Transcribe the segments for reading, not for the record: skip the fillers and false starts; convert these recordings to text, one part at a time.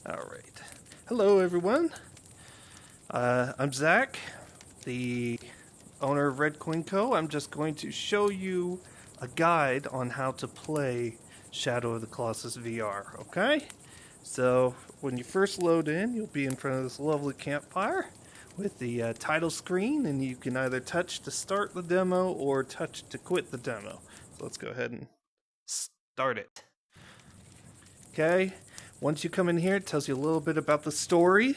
Alright. Hello, everyone. I'm Zach, the owner of Red Coin Co. I'm just going to show you a guide on how to play Shadow of the Colossus VR, okay? So, when you first load in, you'll be in front of this lovely campfire with the title screen, and you can either touch to start the demo or touch to quit the demo. So let's go ahead and start it. Okay, once you come in here, it tells you a little bit about the story,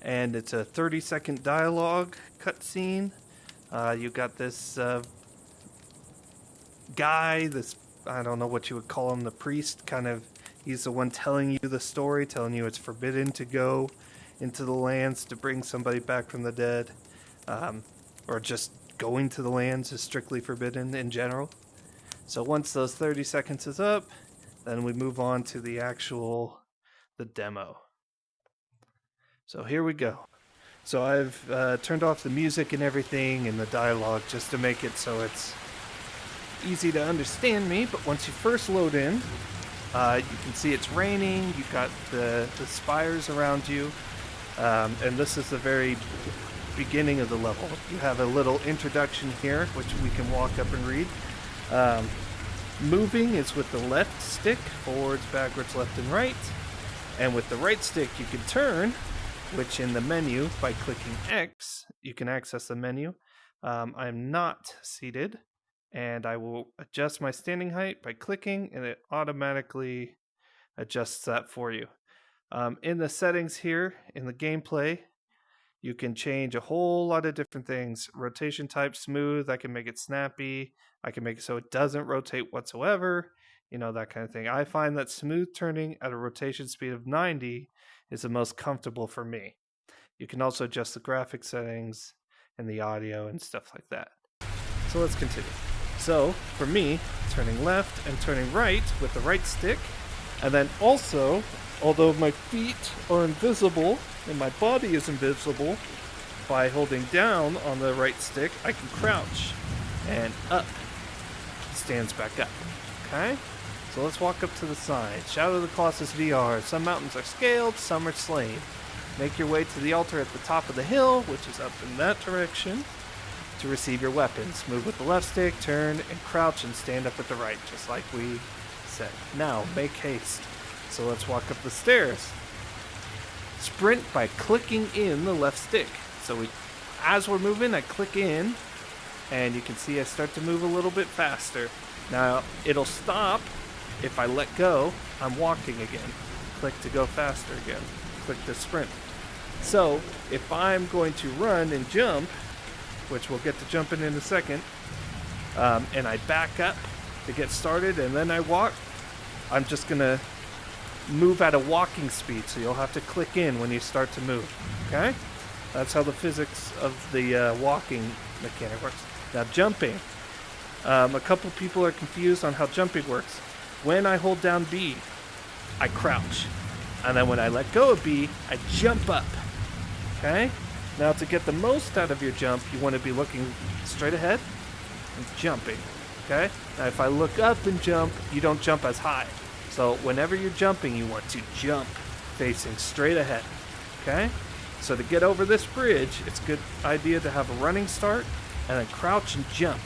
and it's a 30-second dialogue cutscene. You got this guy, I don't know what you would call him, the priest, he's the one telling you the story, telling you it's forbidden to go into the lands to bring somebody back from the dead, or just going to the lands is strictly forbidden in general. So once those 30 seconds is up, then we move on to the demo. So here we go. So I've turned off the music and everything and the dialogue just to make it so it's easy to understand me. But once you first load in, you can see it's raining. You've got the spires around you. And this is the very beginning of the level. You have a little introduction here, which we can walk up and read. Moving is with the left stick, forwards, backwards, left, and right. And with the right stick, you can turn, which in the menu, by clicking X, you can access the menu. I'm not seated, and I will adjust my standing height by clicking, and it automatically adjusts that for you. In the settings here, in the gameplay, you can change a whole lot of different things. Rotation type, smooth, I can make it snappy. I can make it so it doesn't rotate whatsoever. You know, that kind of thing. I find that smooth turning at a rotation speed of 90 is the most comfortable for me. You can also adjust the graphic settings and the audio and stuff like that. So let's continue. So, for me, turning left and turning right with the right stick, and then also, although my feet are invisible and my body is invisible, by holding down on the right stick, I can crouch and up. It stands back up. Okay? So let's walk up to the sign. Shadow of the Colossus VR. Some mountains are scaled, some are slain. Make your way to the altar at the top of the hill, which is up in that direction, to receive your weapons. Move with the left stick, turn, and crouch and stand up with the right, just like we said. Now, make haste. So let's walk up the stairs. Sprint by clicking in the left stick. So as we're moving, I click in, and you can see I start to move a little bit faster. Now, it'll stop if I let go. I'm walking again. Click to go faster again. Click to sprint. So, if I'm going to run and jump, which we'll get to jumping in a second, and I back up to get started, and then I walk, I'm just going to move at a walking speed, so you'll have to click in when you start to move, okay? That's how the physics of the walking mechanic works. Now jumping. A couple people are confused on how jumping works. When I hold down B, I crouch. And then when I let go of B, I jump up, okay? Now to get the most out of your jump, you want to be looking straight ahead and jumping, okay? Now if I look up and jump, you don't jump as high. So whenever you're jumping, you want to jump facing straight ahead, okay? So to get over this bridge, it's a good idea to have a running start and then crouch and jump,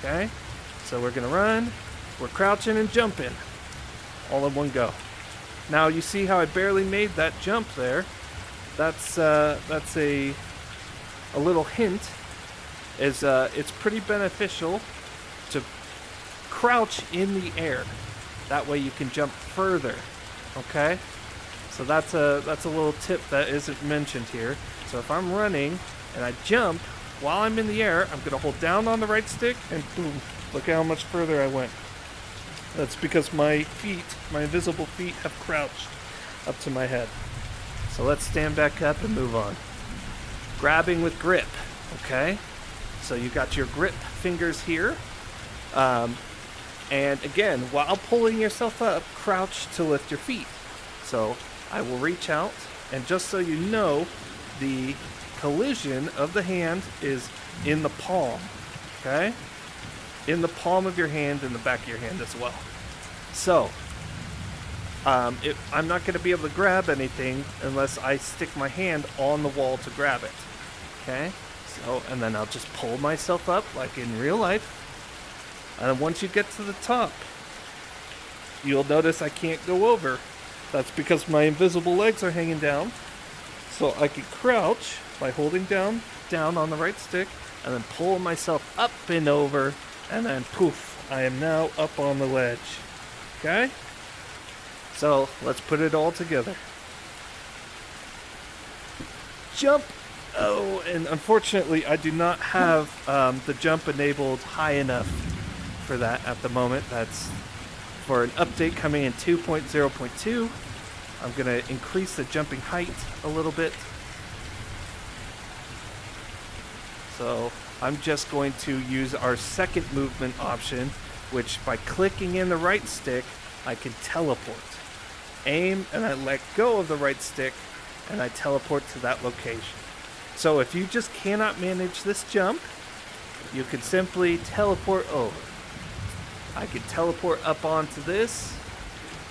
okay? So we're gonna run, we're crouching and jumping, all in one go. Now you see how I barely made that jump there. That's a little hint. It's pretty beneficial to crouch in the air. That way you can jump further, okay? So that's a little tip that isn't mentioned here. So if I'm running and I jump while I'm in the air, I'm going to hold down on the right stick and boom, look at how much further I went. That's because my feet, my invisible feet, have crouched up to my head. So let's stand back up and move on. Grabbing with grip, okay? So you got your grip fingers here. And again, while pulling yourself up, crouch to lift your feet. So I will reach out, and just so you know, the collision of the hand is in the palm, okay? In the palm of your hand and the back of your hand as well. So, I'm not going to be able to grab anything unless I stick my hand on the wall to grab it. Okay? So, and then I'll just pull myself up like in real life. And once you get to the top, you'll notice I can't go over. That's because my invisible legs are hanging down. So I can crouch by holding down on the right stick and then pull myself up and over, and then poof, I am now up on the ledge. Okay? So let's put it all together. Jump! Oh, and unfortunately I do not have the jump enabled high enough for that at the moment. That's for an update coming in 2.0.2. I'm going to increase the jumping height a little bit. So I'm just going to use our second movement option, which by clicking in the right stick, I can teleport. Aim and I let go of the right stick and I teleport to that location. So if you just cannot manage this jump, you can simply teleport over. I can teleport up onto this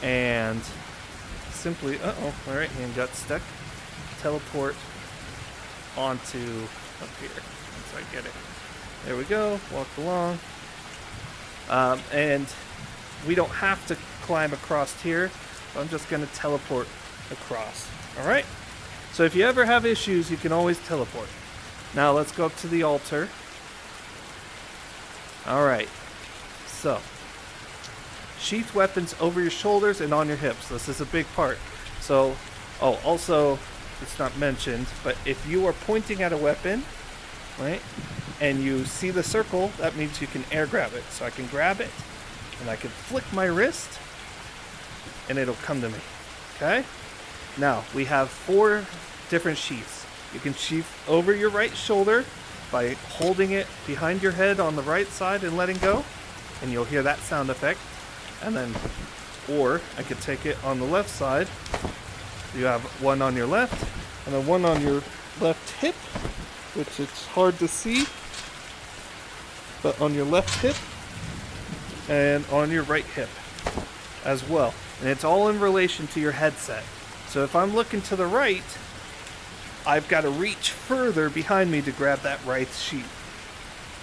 and simply, my right hand got stuck. Teleport onto up here. Once I get it. There we go. Walk along. And we don't have to climb across here. So I'm just going to teleport across. Alright? So if you ever have issues, you can always teleport. Now let's go up to the altar. Alright. So, sheath weapons over your shoulders and on your hips. This is a big part. So, also, it's not mentioned, but if you are pointing at a weapon, right, and you see the circle, that means you can air grab it. So I can grab it, and I can flick my wrist, and it'll come to me. Okay? Now, we have 4 different sheaths. You can sheath over your right shoulder by holding it behind your head on the right side and letting go, and you'll hear that sound effect. And then, or I could take it on the left side. You have one on your left, and then one on your left hip, which it's hard to see, but on your left hip, and on your right hip as well. And it's all in relation to your headset. So if I'm looking to the right, I've got to reach further behind me to grab that right sheath.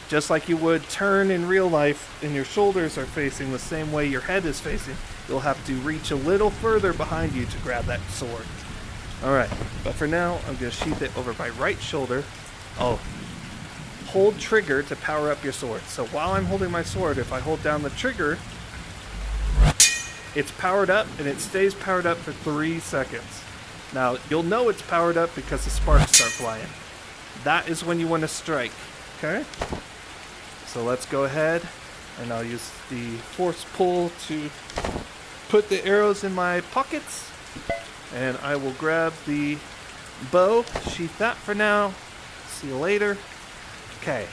Just like you would turn in real life and your shoulders are facing the same way your head is facing, you'll have to reach a little further behind you to grab that sword. Alright, but for now, I'm going to sheath it over my right shoulder. Hold trigger to power up your sword. So while I'm holding my sword, if I hold down the trigger, it's powered up and it stays powered up for 3 seconds. Now, you'll know it's powered up because the sparks start flying. That is when you want to strike. Okay? So let's go ahead and I'll use the force pull to put the arrows in my pockets. And I will grab the bow, sheath that for now. See you later. Okay,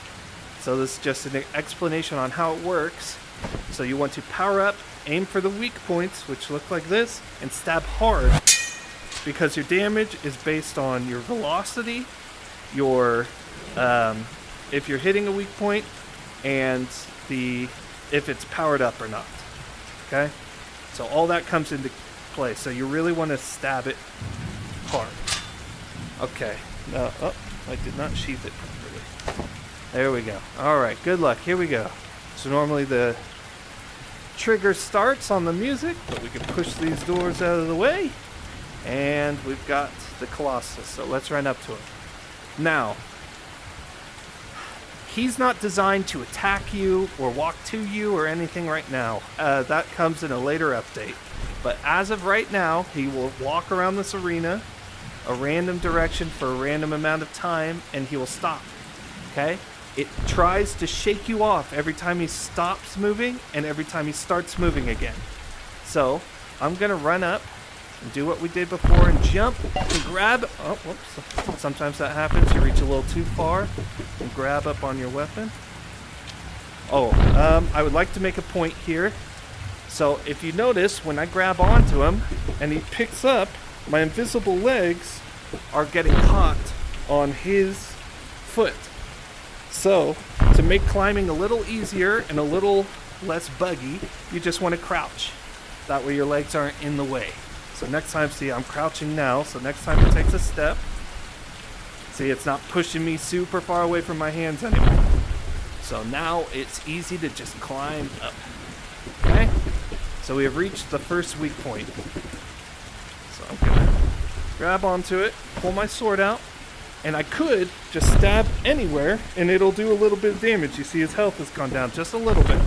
so this is just an explanation on how it works. So you want to power up, aim for the weak points, which look like this, and stab hard. Because your damage is based on your velocity, your if you're hitting a weak point, and if it's powered up or not. Okay? So all that comes into play. So you really want to stab it hard. Okay. Now, I did not sheath it properly. There we go. Alright, good luck. Here we go. So normally the trigger starts on the music, but we can push these doors out of the way. And we've got the Colossus. So let's run up to him. Now, he's not designed to attack you or walk to you or anything right now. That comes in a later update. But as of right now, he will walk around this arena a random direction for a random amount of time, and he will stop. Okay? It tries to shake you off every time he stops moving and every time he starts moving again. So, I'm going to run up and do what we did before and jump and grab. Oh, whoops. Sometimes that happens. You reach a little too far and grab up on your weapon. I would like to make a point here. So if you notice, when I grab onto him and he picks up, my invisible legs are getting caught on his foot. So to make climbing a little easier and a little less buggy, you just want to crouch. That way your legs aren't in the way. So next time, see, I'm crouching now, so next time it takes a step, see, it's not pushing me super far away from my hands anymore. So now it's easy to just climb up. Okay? So we have reached the first weak point. So I'm gonna grab onto it, pull my sword out, and I could just stab anywhere and it'll do a little bit of damage. You see his health has gone down just a little bit.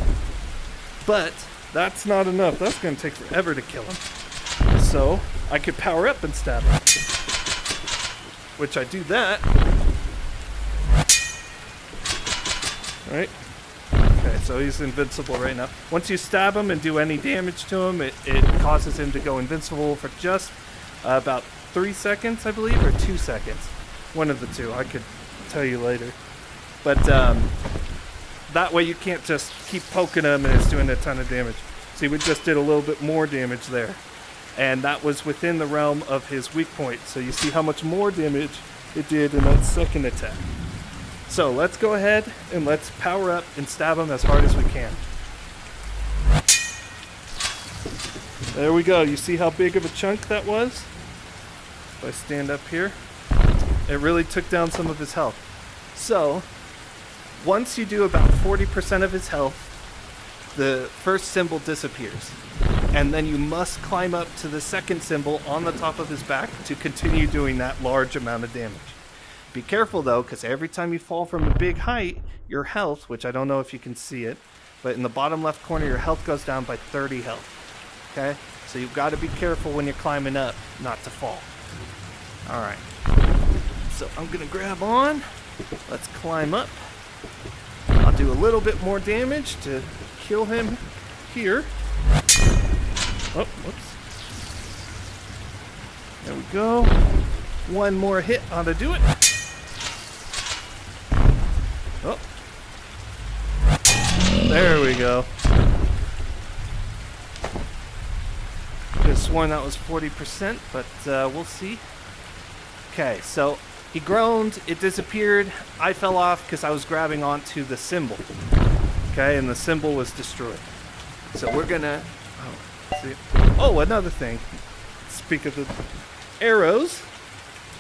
But that's not enough. That's gonna take forever to kill him. So I could power up and stab him. Which I do that. Right? Okay, so he's invincible right now. Once you stab him and do any damage to him, it causes him to go invincible for just about 3 seconds, I believe, or 2 seconds. One of the two. I could tell you later. But that way you can't just keep poking him and it's doing a ton of damage. See, we just did a little bit more damage there. And that was within the realm of his weak point. So you see how much more damage it did in that second attack. So let's go ahead and let's power up and stab him as hard as we can. There we go. You see how big of a chunk that was? If I stand up here, it really took down some of his health. So once you do about 40% of his health, the first symbol disappears. And then you must climb up to the second symbol on the top of his back to continue doing that large amount of damage. Be careful though, because every time you fall from a big height, your health, which I don't know if you can see it, but in the bottom left corner, your health goes down by 30 health. Okay? So you've got to be careful when you're climbing up not to fall. Alright. So I'm going to grab on. Let's climb up. I'll do a little bit more damage to kill him here. Oh, whoops. There we go. One more hit ought to do it. Oh. There we go. Could have sworn that was 40%, but we'll see. Okay, so he groaned, it disappeared. I fell off because I was grabbing onto the symbol. Okay, and the symbol was destroyed. So we're gonna... Oh, another thing. Speak of the arrows,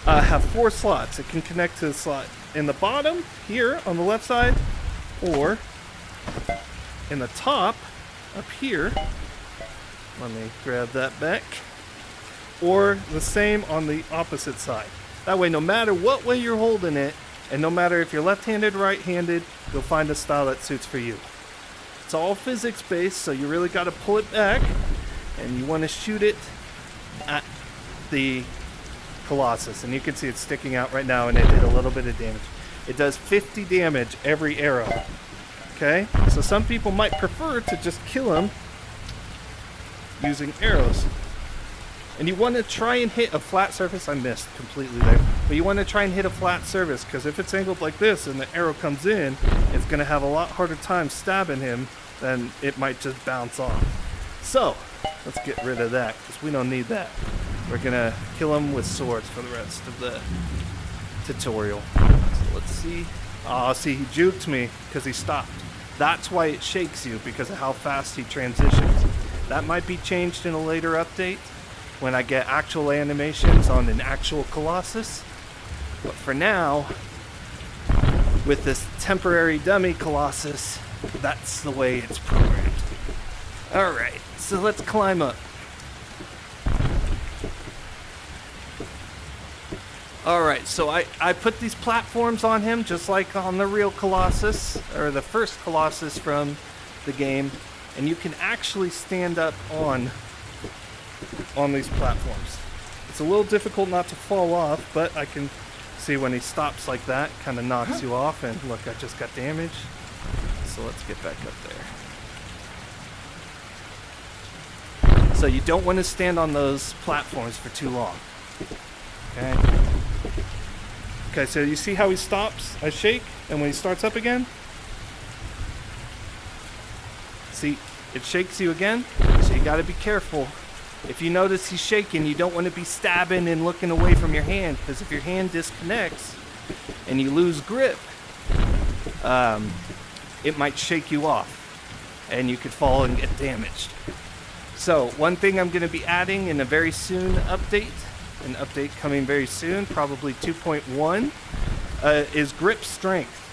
have 4 slots. It can connect to the slot in the bottom here on the left side, or in the top up here. Let me grab that back. Or the same on the opposite side. That way, no matter what way you're holding it, and no matter if you're left-handed or right-handed, you'll find a style that suits for you. It's all physics-based, so you really got to pull it back. And you want to shoot it at the Colossus. And you can see it's sticking out right now, and it did a little bit of damage. It does 50 damage every arrow. Okay? So some people might prefer to just kill him using arrows. And you want to try and hit a flat surface. I missed completely there. But you want to try and hit a flat surface, because if it's angled like this and the arrow comes in, it's going to have a lot harder time stabbing him than it might just bounce off. So, let's get rid of that, because we don't need that. We're gonna kill him with swords for the rest of the tutorial. So let's see. Oh, see, he juked me because he stopped. That's why it shakes you, because of how fast he transitions. That might be changed in a later update when I get actual animations on an actual Colossus. But for now, with this temporary dummy Colossus, that's the way it's programmed. Alright, so let's climb up. Alright, so I put these platforms on him just like on the real Colossus, or the first Colossus from the game, and you can actually stand up on these platforms. It's a little difficult not to fall off, but I can see when he stops like that, kind of knocks you off, and look, I just got damaged. So let's get back up there. So you don't want to stand on those platforms for too long. Okay? Okay, so you see how he stops? I shake, and when he starts up again, see, it shakes you again, so you gotta be careful. If you notice he's shaking, you don't want to be stabbing and looking away from your hand, because if your hand disconnects and you lose grip, it might shake you off, and you could fall and get damaged. So one thing I'm going to be adding in a very soon update, an update coming very soon, probably 2.1, is grip strength.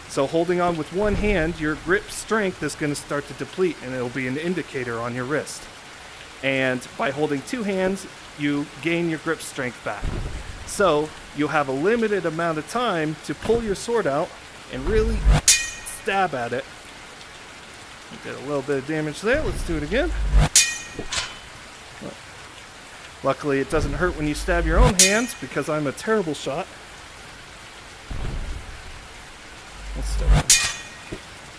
So holding on with one hand, your grip strength is going to start to deplete, and it'll be an indicator on your wrist. And by holding two hands, you gain your grip strength back. So you'll have a limited amount of time to pull your sword out and really stab at it. Did a little bit of damage there. Let's do it again. Luckily, it doesn't hurt when you stab your own hands because I'm a terrible shot. Let's start.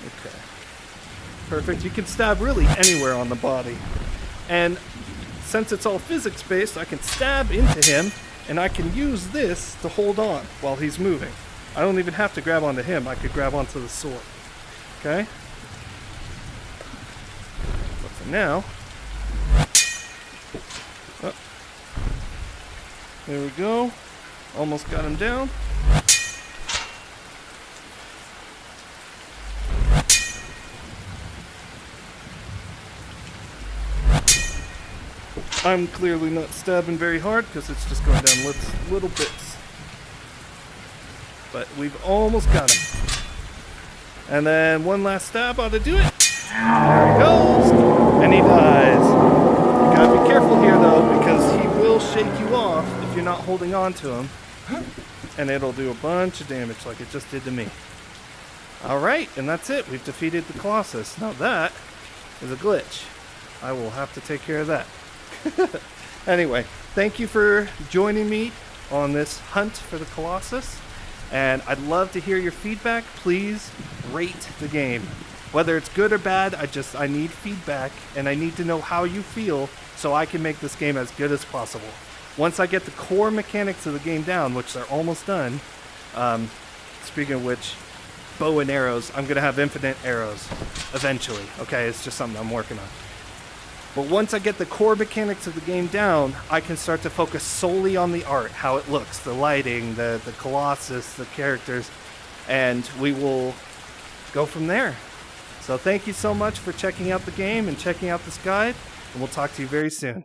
Okay. Perfect. You can stab really anywhere on the body. And since it's all physics-based, I can stab into him, and I can use this to hold on while he's moving. I don't even have to grab onto him. I could grab onto the sword. Okay? But for now... Oh. There we go. Almost got him down. I'm clearly not stabbing very hard because it's just going down little bits. But we've almost got him. And then one last stab ought to do it. There he goes. And he dies. You gotta be careful here though, because he will shake you off if you're not holding on to him. And it'll do a bunch of damage like it just did to me. Alright, and that's it. We've defeated the Colossus. Now that is a glitch. I will have to take care of that. Anyway, thank you for joining me on this hunt for the Colossus, and I'd love to hear your feedback. Please rate the game, whether it's good or bad. I need feedback, and I need to know how you feel so I can make this game as good as possible. Once I get the core mechanics of the game down, which they're almost done, speaking of which, bow and arrows, I'm gonna have infinite arrows eventually. Okay, it's just something I'm working on. But once I get the core mechanics of the game down, I can start to focus solely on the art, how it looks, the lighting, the Colossus, the characters, and we will go from there. So thank you so much for checking out the game and checking out this guide, and we'll talk to you very soon.